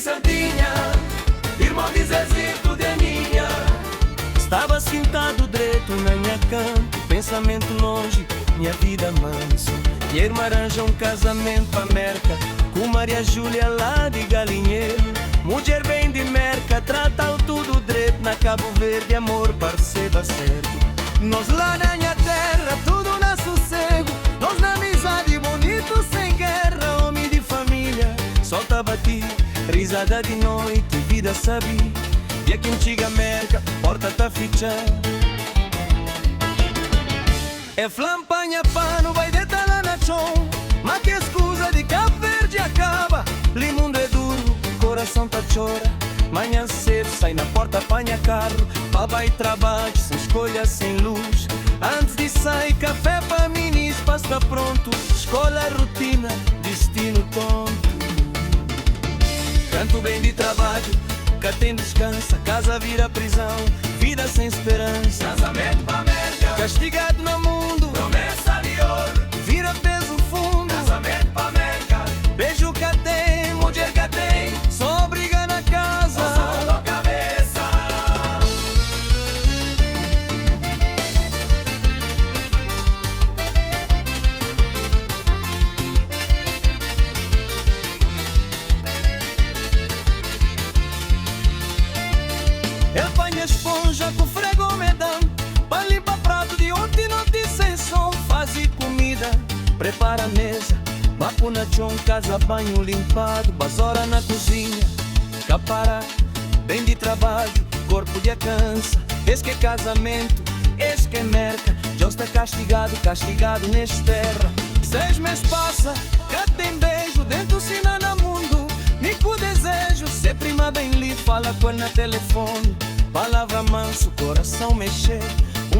Santinha, irmão de Zezito de Aninha. Estava sentado direito na minha cama, pensamento longe, minha vida manso. E irmã arranja um casamento pra merca, com Maria Júlia lá de Galinheiro. Mulher bem de merca, trata-o tudo direito, na Cabo Verde, amor, parceiro, certo. Nós lá na minha terra, tudo na sossego, nós na amizade, bonito, sem guerra. Homem de família, solta bati, risada de noite, vida sabe. E aqui antiga merca, porta tá fechada. É flampanha pano, vai deitar lá na chão. Mas que escusa de Cabo Verde acaba. Limundo é duro, coração tá chora. Manhã cedo sai na porta, apanha carro. Papai trabalho, sem escolha, sem luz. Antes de sair, café pra mim, espaço tá pronto. Escola, rotina, destino tonto. Canto bem de trabalho, cá tem descansa. Casa vira prisão, vida sem esperança. Casamento pra merca, Castigado no mundo, promessa de ouro. vira peso fundo. Casamento pra merca, Beijo que tem, mulher que tem, só briga na casa. som da cabeça. Eu apanho esponja com frego medão, pra limpar prato de ontem, noite sem som. Faze comida, prepara a mesa, vapo na chão, casa, banho limpado. Basora na cozinha, capara, bem de trabalho, corpo de cansa. Esse que é casamento, esse que é merca. Já está castigado, castigado nesta terra. 6 meses passa, cá tem beijo, dentro sina na mundo. Mico desejo, ser prima bem li, fala com ela na telefone. Palavra manso, coração mexer.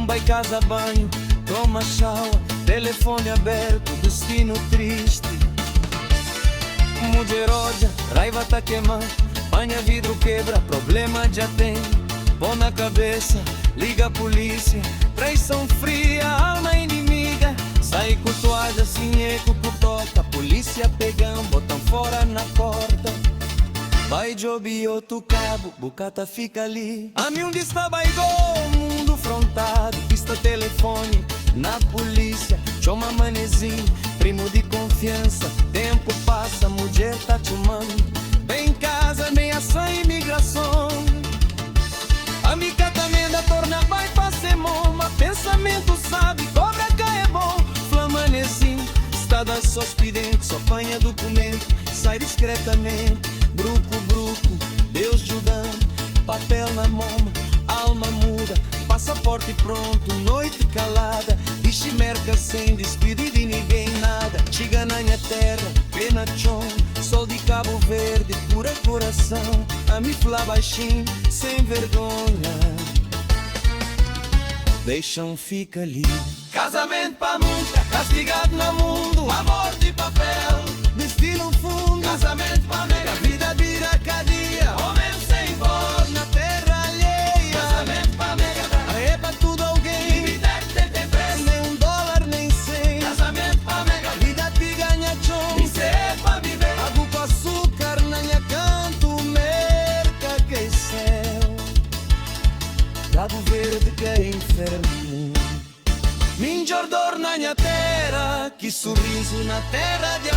Vai casa, banho, toma shower. Telefone aberto, destino triste. Mulher olha, raiva tá queimando. Panha vidro quebra, problema já tem. Põe na cabeça, liga a polícia. Traição fria, alma inimiga. Sai com toalha, assim eco com toca. Polícia pegam, botam fora na porta. Vai job outro cabo, bucata fica ali. A mim onde está baigou, mundo frontado. Pista telefone, na polícia. Chama manezinho, primo de confiança. Tempo passa, mulher tá chamando. Bem em casa, nem ação imigração. A mica também da torna vai fazer moma. Pensamento sabe, cobra cá é bom. Flamanezinho, está das só expediente. Só apanha documento, sai discretamente. Bruco, bruco, Deus ajudando. Papel na mão, alma muda. Passaporte pronto, noite calada. Vixe merca sem despedir de ninguém nada. Chega na minha terra, pena chão. Sol de Cabo Verde, pura coração. A me falar baixinho, sem vergonha. Deixam fica ali. Casamento pra nunca, Castigado no mundo, amor de papel. destino fundo. Casamento pra A merca, vida vira cadeia, homem sem voz. na terra alheia. Casamento pra merca, É pra tudo alguém, vida tem preço. nem $1, nem 100. Casamento pra merca, Vida piganha chão, isso é pra viver. água com açúcar na minha canto. Merca que é céu, Cabo Verde que é inferno. Minha dor na minha terra, que sorriso na terra de